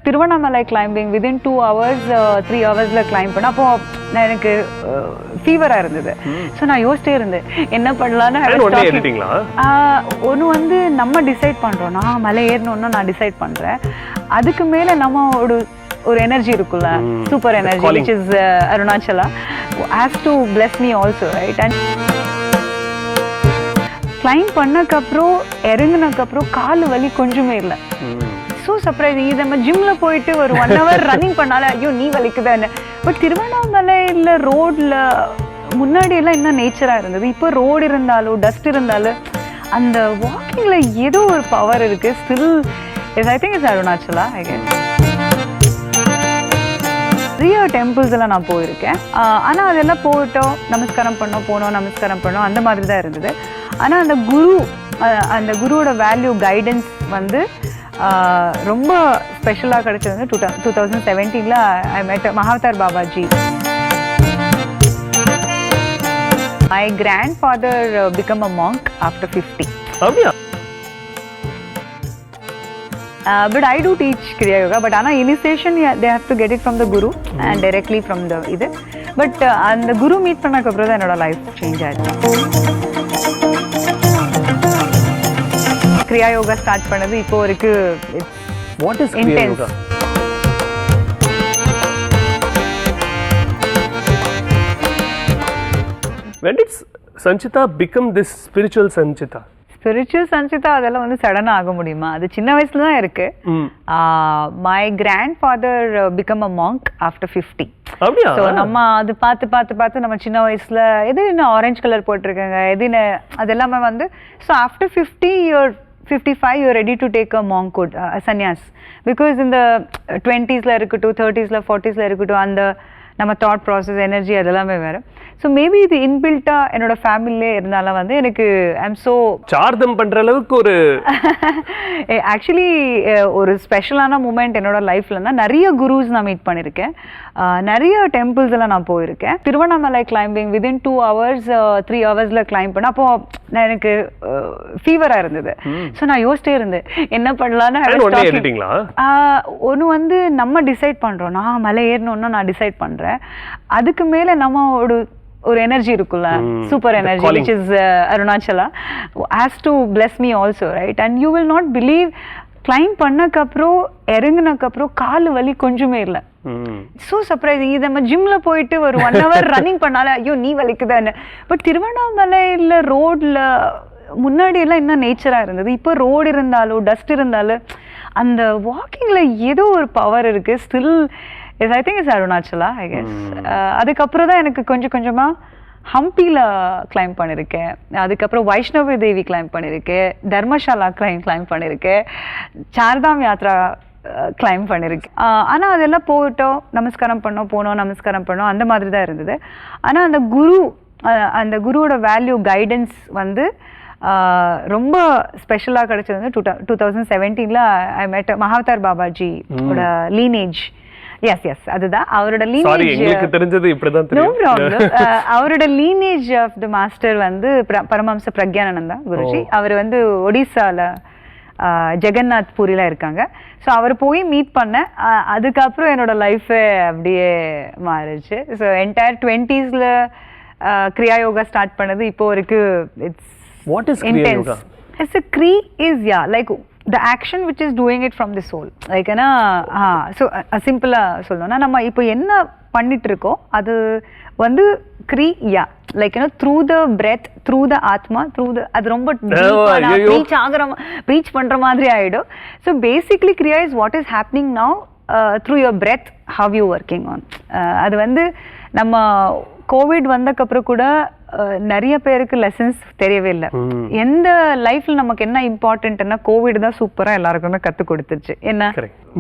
Tiruvannamalai climbing within 2 hours 3 hours climb பண்ண அப்போ எனக்கு ஃபீவராக இருந்தது. ஸோ நான் யோசிச்சிட்டே இருந்தேன் என்ன பண்ணலான்னு. ஒன்று வந்து நம்ம டிசைட் பண்ணுறோம், நான் மலை ஏறணும்னா நான் டிசைட் பண்ணுறேன். அதுக்கு மேலே நம்ம ஒரு எனர்ஜி இருக்குல்ல, super energy which is Arunachala has to bless me also, right? And climb பண்ணக்கப்புறம் இறங்கினக்கப்புறம் கால் வலி கொஞ்சமே இல்லை. So surprising. இது நம்ம ஜிம்மில் போயிட்டு ஒரு 1 hour ரன்னிங் பண்ணால ஐயோ நீ வலிக்குதான்னு. பட் திருவண்ணாமலையில் ரோடில் முன்னாடியெல்லாம் இன்னும் நேச்சராக இருந்தது. இப்போ ரோடு இருந்தாலும் டஸ்ட் இருந்தாலும் அந்த வாக்கிங்கில் ஏதோ ஒரு பவர் இருக்குது. Still is I think it's Arunachala I guess. நிறைய டெம்பிள்ஸ் எல்லாம் நான் போயிருக்கேன். ஆனால் அதெல்லாம் போயிட்டோம், நமஸ்காரம் போனோம் நமஸ்காரம் பண்ணோம், அந்த மாதிரி தான் இருந்தது. ஆனால் அந்த குருவோட வேல்யூ கைடன்ஸ் வந்து ரொம்ப ஸ்பெஷலாக கிடைச்சது வந்து 2017 ஐ மெட் Mahavatar Babaji. My grandfather became a monk after 50. But I do teach Kriya Yoga. But ana initiation they have to get it from the guru and directly from the idu. But and the guru meet பண்ணதுக்கு அப்புறம் தான் என்னோட life change ஆயிடுச்சு. Kriya Yoga start பண்ணது இப்போ வரைக்கும் What is Kriya Yoga? When did Sanchita become this spiritual Sanchita? Spiritual Sanchita அதெல்லாம் வந்து சடனாக ஆக முடியுமா? அது சின்ன வயசுல தான் இருக்கு. My grandfather became a monk after 50. So நம்ம அது பார்த்து நம்ம சின்ன வயசுல எது இன்னும் ஆரஞ்சு கலர் போட்டிருக்காங்க எதுன்னு அது எல்லாமே வந்து so after 55 you're ready to take a monkhood, sannyas, because in the 20s இருக்கட்டும் 30s 40s இருக்கட்டும் அந்த நம்ம தாட் ப்ராசஸ் எனர்ஜி அதெல்லாமே வேறு. ஸோ மேபி இது இன்பில்ட்டாக என்னோட ஃபேமிலியே இருந்தாலும் வந்து எனக்கு ஐம் ஸோ சார்தம் பண்ணுற அளவுக்கு ஒரு ஆக்சுவலி ஒரு ஸ்பெஷலான மூமெண்ட் என்னோட லைஃப்லன்னா நிறைய குருஸ் நான் மீட் பண்ணியிருக்கேன், நிறைய டெம்பிள்ஸ் எல்லாம் நான் போயிருக்கேன். Tiruvannamalai climbing within 2 hours 3 hours climb பண்ண அப்போ எனக்கு ஃபீவராக இருந்தது. ஸோ நான் யோசிச்சிட்டே இருந்தேன் என்ன பண்ணலான்னு. ஒன்று வந்து நம்ம டிசைட் பண்ணுறோம், நான் மலை ஏறணும்னா நான் டிசைட் பண்ணுறேன். அதுக்கு மேலே நம்ம ஒரு எனர்ஜி இருக்குல்ல, super energy which is Arunachala has to bless me also, right? And you will not believe climb பண்ணக்கப்புறம் இறங்கினக்கப்புறம் கால் வலி கொஞ்சமே இல்லை. So surprising. இது நம்ம ஜிம்மில் போயிட்டு ஒரு 1 hour ரன்னிங் பண்ணால ஐயோ நீ வலிக்குதான்னு. பட் திருவண்ணாமலையில் ரோடில் முன்னாடியெல்லாம் இன்னும் நேச்சராக இருந்தது. இப்போ ரோடு இருந்தாலும் டஸ்ட் இருந்தாலும் அந்த வாக்கிங்கில் ஏதோ ஒரு பவர் இருக்குது. Still is I think it's Arunachala I guess. அதுக்கப்புறம் தான் எனக்கு கொஞ்சமாக ஹம்பியில் கிளைம் பண்ணியிருக்கேன், அதுக்கப்புறம் வைஷ்ணவி தேவி கிளைம் பண்ணியிருக்கேன், தர்மசாலா கிளைம் பண்ணியிருக்கேன், சார்தாம் யாத்ரா கிளைம் பண்ணியிருக்கேன். ஆனால் அதெல்லாம் போயிட்டோம், நமஸ்காரம் போனோம் நமஸ்காரம் பண்ணோம், அந்த மாதிரி தான் இருந்தது. ஆனால் அந்த குருவோட வேல்யூ கைடன்ஸ் வந்து ரொம்ப ஸ்பெஷலாக கிடைச்சது வந்து 2017 ஐ மெட் மகாவதார் பாபாஜி ஓட லீனேஜ். எஸ் அதுதான் அவரோட அவரோட லீனேஜ் ஆஃப் த மாஸ்டர் வந்து பரமஹம்ச பிரக்யானந்தா குருஜி. அவர் வந்து ஒடிசால ஜெகநாத் பூரியில் இருக்காங்க. ஸோ அவர் போய் மீட் பண்ணேன். அதுக்கப்புறம் என்னோட லைஃபே அப்படியே மாறிடுச்சு. ஸோ என்டையர் 20s கிரியா யோகா ஸ்டார்ட் பண்ணது இப்போ வரைக்கும் it's What is Kriya Yoga? It's a Kri is like the action which is doing it from the soul. Like so சிம்பிளா சொல்லணும்னா நம்ம இப்போ என்ன பண்ணிட்டு இருக்கோம் அது வந்து கிரியா like through the breath, through the atma, through the அது ரொம்ப ப்ரீச் பண்ற மாதிரி ஆயிடும். So basically Kriya is what is happening now through your breath, how you working on. அது வந்து நம்ம கோவிட் வந்தக்கப்புறம் கூட நிறைய பேருக்கு லெசன்ஸ் தெரியவே இல்லை. எந்த லைஃப்ல நமக்கு என்ன இம்பார்ட்டன்ட்னா கோவிட் தான் சூப்பரா எல்லாருக்குமே கத்து கொடுத்துருச்சு. என்ன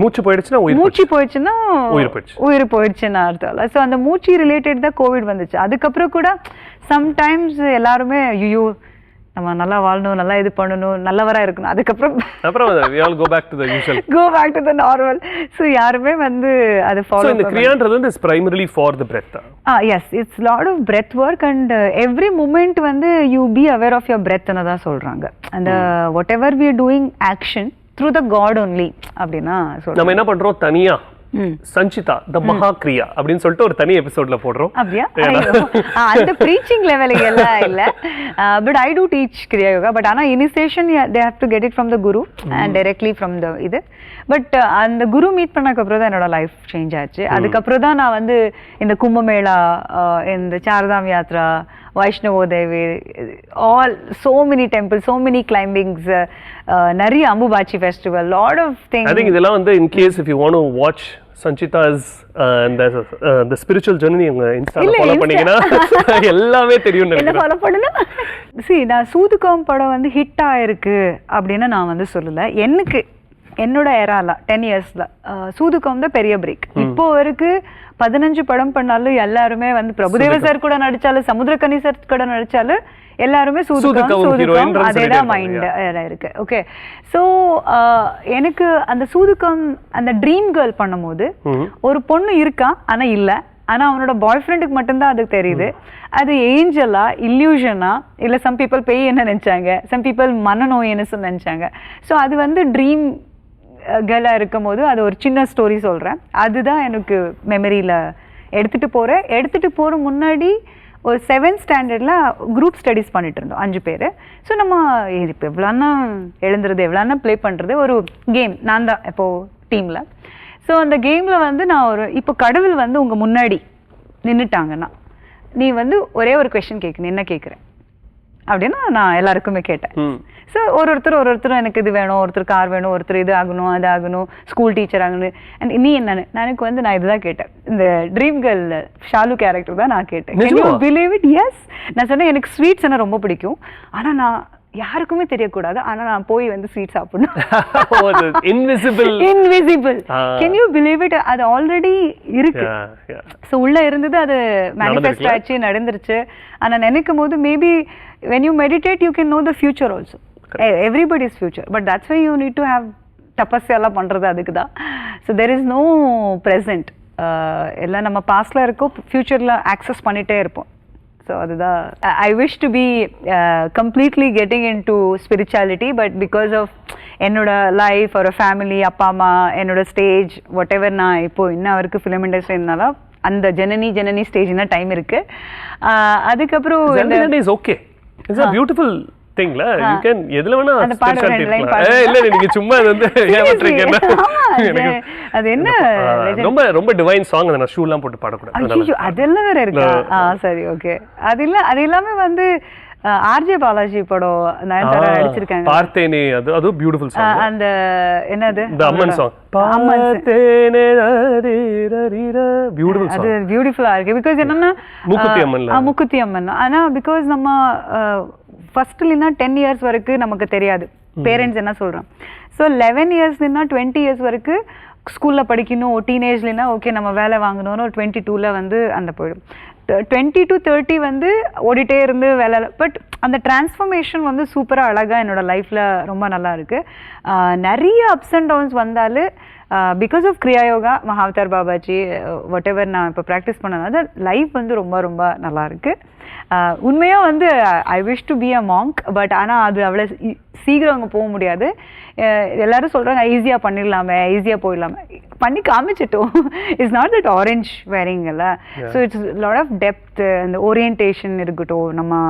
மூச்சு போயிடுச்சுன்னா உயிர் போயிடுச்சுன்னு அர்த்தம். ஸோ அந்த மூச்சு ரிலேட்டட் தான் கோவிட் வந்துச்சு. அதுக்கப்புறம் கூட சம்டைம்ஸ் எல்லாருமே ஐயோ நம்ம நல்லா வாழணும், நல்லா இது பண்ணணும், நல்லவரா இருக்கணும், அதுக்கப்புறம் we all go back to the usual, go back to the normal. So யாருமே வந்து அது ஃபாலோ. So இந்த கிரியான்றது வந்து is primarily for the breath. Yes, it's lot of breath work and every moment வந்து you be aware of your breath ன்னு தான் சொல்றாங்க. And whatever we are doing action through the God only அப்படின்னா சொல்றேன். நம்ம என்ன பண்றோம் தனியா சஞ்சிதா த மகாக்ரியா அப்படின்னு சொல்லிட்டு ஒரு தனி எபிசோட்ல போடுறோம். அப்படியா? அந்த ப்ரீச்சிங் லெவலுக்கு எல்லாம் இல்ல. But I do teach Kriya Yoga. But ஆனா initiation they have to get it from the guru and directly from the இது. பட் அந்த குரு மீட் பண்ணக்கு அப்புறம் தான் என்னோட லைஃப் சேஞ்ச் ஆச்சு. அதுக்கப்புறம் தான் நான் வந்து இந்த கும்பமேளா, இந்த Char Dham Yatra, Vaishno Devi, all so many temples, so many climbings, நிறைய Ambubachi festival, lot of things. I think இதெல்லாம் வந்து in case if you want to watch Sanchita's the spiritual journey உங்க இன்ஸ்டால ஃபாலோ பண்ணீங்கன்னா எல்லாமே தெரியும். என்ன ஃபாலோ பண்ணனும்? see நான் சூதுகம் படம் வந்து ஹிட் ஆயிருக்கு அப்படின்னு நான் வந்து சொல்லல. எனக்கு என்னோட ஏரால 10 இயர்ஸ்ல சூதுகம் தான் பெரிய பிரேக். இப்போ வரைக்கும் 15 படம் பண்ணாலும் எல்லாருமே வந்து பிரபுதேவ சார் கூட நடிச்சாலும் சமுத்திரக்கனி சார் கூட நடிச்சாலும் எல்லாருமே சூதுகம் அதேதான் மைண்ட் இருக்கு. ஓகே, ஸோ எனக்கு அந்த சூதுகம் அந்த ட்ரீம் கேர்ள் பண்ணும்போது ஒரு பொண்ணு இருக்கா ஆனா இல்ல, ஆனா அவனோட பாய் ஃப்ரெண்டுக்கு மட்டும்தான் அதுக்கு தெரியுது. அது ஏஞ்சலா இல்யூஷனா இல்ல சம் பீப்புள் பேய் என்ன நினைச்சாங்க, சம் பீப்புள் மனநோயின்னு நினைச்சாங்க. ஸோ அது வந்து ட்ரீம் கேர்ளாக இருக்கும் போது அது ஒரு சின்ன ஸ்டோரி சொல்கிறேன். அதுதான் எனக்கு மெமரியில் எடுத்துகிட்டு போகிற முன்னாடி ஒரு 7th ஸ்டாண்டர்டில் குரூப் ஸ்டடீஸ் பண்ணிட்டு இருந்தோம் 5 பேர். ஸோ நம்ம இப்போ எவ்வளோன்னா எழுந்துறது எவ்வளோன்னா ப்ளே பண்ணுறது ஒரு கேம். நான் தான் இப்போது டீமில். ஸோ அந்த கேமில் வந்து நான் இப்போ கடவுள் வந்து உங்கள் முன்னாடி நின்றுட்டாங்கன்னா நீ வந்து ஒரே ஒரு கொஸ்டின் கேட்கணும், என்ன கேட்குறேன் அப்படின்னா நான் எல்லாருக்குமே கேட்டேன். ஸோ ஒருத்தரும் எனக்கு இது வேணும், ஒருத்தர் கார் வேணும், ஒருத்தர் இது ஆகணும் அது ஆகணும், ஸ்கூல் டீச்சர் ஆகணும். அண்ட் நீ என்னன்னு எனக்கு வந்து நான் இதுதான் கேட்டேன். இந்த ட்ரீம் கேர்ள் ஷாலு கேரக்டர் தான் நான் கேட்டேன். Can you believe it? Yes. நான் சொன்னேன் எனக்கு ஸ்வீட்ஸ் என்ன ரொம்ப பிடிக்கும், ஆனால் நான் யாருக்குமே தெரியக்கூடாது, ஆனால் நான் போய் வந்து ஸ்வீட் சாப்பிடணும். Invisible. Can you believe it? அது ஆல்ரெடி இருக்கு. ஸோ உள்ள இருந்தது, அது மேனிஃபெஸ்ட் ஆச்சு, நடந்துருச்சு. ஆனால் நினைக்கும் போது maybe when you meditate you can know the future also. Everybody's future, but that's why you need to have tapasya எல்லாம் பண்றது அதுக்கு தான். So there is no present. எல்லாம் நம்ம பாஸ்ட்ல இருக்கோம், ஃபியூச்சர்ல ஆக்சஸ் பண்ணிட்டே இருப்போம். ஸோ அதுதான் I wish to be completely getting into spirituality. But because of என்னோட லைஃப், ஒரு ஃபேமிலி, அப்பா அம்மா, என்னோட ஸ்டேஜ், வாட் எவர், நான் இப்போ இன்னும் வரைக்கும் ஃபிலிம் இண்டஸ்ட்ரி இருந்தாலும் அந்த ஜனனி ஸ்டேஜ்னா டைம் இருக்கு. அதுக்கப்புறம் okay, it's a beautiful thing la. You can எதுல வேணா அந்த பாட்டு இல்ல நீங்க சும்மா வந்து ஏமாத்துறீங்க. அது என்ன ரொம்ப டிவைன் சாங். அத நான் ஷூலாம் போட்டு பாட கூடாது. ஐயோ அதெல்லாம் வேற இருக்கா? சரி, ஓகே. அது எல்லாமே வந்து ஆர்ஜே பாலாஜி படம் நயன்தாரா நடிச்சிருக்காங்க. பார்த்தேனே, அது பியூட்டிஃபுல் சாங். அந்த என்னது the அம்மன் சாங், பார்த்தேனே பியூட்டிஃபுல் சாங். அது பியூட்டிஃபுல்லா இருக்கு. பிகாஸ் என்னன்னா மூக்குத்தி அம்மன். ஆனா பிகாஸ் நம்ம ஃபர்ஸ்ட்லினா 10 இயர்ஸ் வரைக்கும் நமக்கு தெரியாது பேரண்ட்ஸ் என்ன சொல்றோம். ஸோ 11 இயர்ஸ்னா 20 இயர்ஸ் வரைக்கும் ஸ்கூலில் படிக்கணும். டீனேஜ்லனா ஓகே நம்ம வேலை வாங்கணும்னு ஒரு 22ல் வந்து அந்த போயிடும். 20 to 30 வந்து ஓடிட்டே இருந்து வேலை. பட் அந்த டிரான்ஸ்ஃபர்மேஷன் வந்து சூப்பராக அழகாக என்னோட லைஃப்பில் ரொம்ப நல்லா இருக்குது. நிறைய அப்ஸ் அண்ட் டவுன்ஸ் வந்தாலும் because of Kriya Yoga, Mahavatar Babaji, whatever நான் இப்போ ப்ராக்டிஸ் பண்ணனால லைஃப் வந்து ரொம்ப ரொம்ப நல்லா இருக்குது. உண்மையாக வந்து ஐ wish to be a monk. But ஆனால் அது அவ்வளோ சீக்கிரம் அங்கே போக முடியாது. எல்லாரும் சொல்கிறாங்க ஈஸியாக பண்ணிடலாமே, ஈஸியாக போயிடலாமே. பண்ணி காமிச்சிட்டோம். இட்ஸ் நாட் தட் ஆரஞ்ச் வேரிங்கல்ல. So it's lot of depth, அந்த ஓரியன்டேஷன் இருக்கட்டும், நம்ம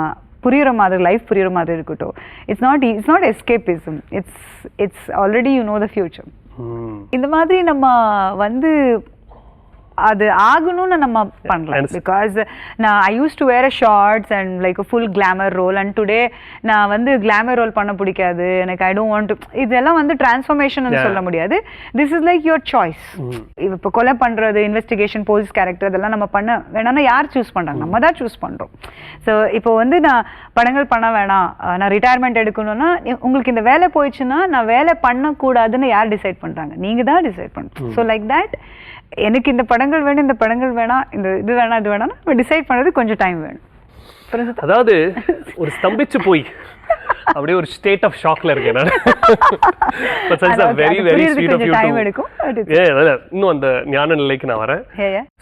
புரியுற மாதிரி, லைஃப் புரியுற மாதிரி இருக்கட்டும். It's not escapism. It's already you know the future. இந்த மாதிரி நம்ம வந்து அது ஆகணும்னு நம்ம பண்ணலாம். பிகாஸ் நான் I use to wear a shorts and like a full glamour role. And today நான் வந்து கிளாமர் ரோல் பண்ண பிடிக்காது எனக்கு. I don't want to. இதெல்லாம் வந்து டிரான்ஸ்ஃபர்மேஷன் சொல்ல முடியாது. This is like your choice. இப்போ கொலை பண்ணுறது, இன்வெஸ்டிகேஷன், போலீஸ் கேரக்டர், அதெல்லாம் நம்ம பண்ண வேணாம்னா யார் சூஸ் பண்ணுறாங்க? நம்ம தான் சூஸ் பண்ணுறோம். ஸோ இப்போ வந்து நான் படங்கள் பண்ண வேணாம், நான் ரிட்டையர்மெண்ட் எடுக்கணும்னா உங்களுக்கு இந்த வேலை போயிடுச்சுன்னா நான் வேலை பண்ணக்கூடாதுன்னு யார் டிசைட் பண்ணுறாங்க? நீங்கள் தான் டிசைட் பண்ணுறோம். ஸோ லைக் தட் எனக்கு இந்த படங்கள் வேணும், இந்த படங்கள் வேணாம், இந்த இது வேணாம், இது வேணாம், நம்ம டிசைட் பண்ணுறது கொஞ்சம் டைம் வேணும். அதாவது ஒரு ஸ்தம்பிச்சு போய் அப்படியே ஒரு ஸ்டேட் ஆஃப் ஷாக்ல இருக்கேன் நான். Very very sweet of you. இன்னும் அந்த ஞான நிலைக்கு நான் வரேன்.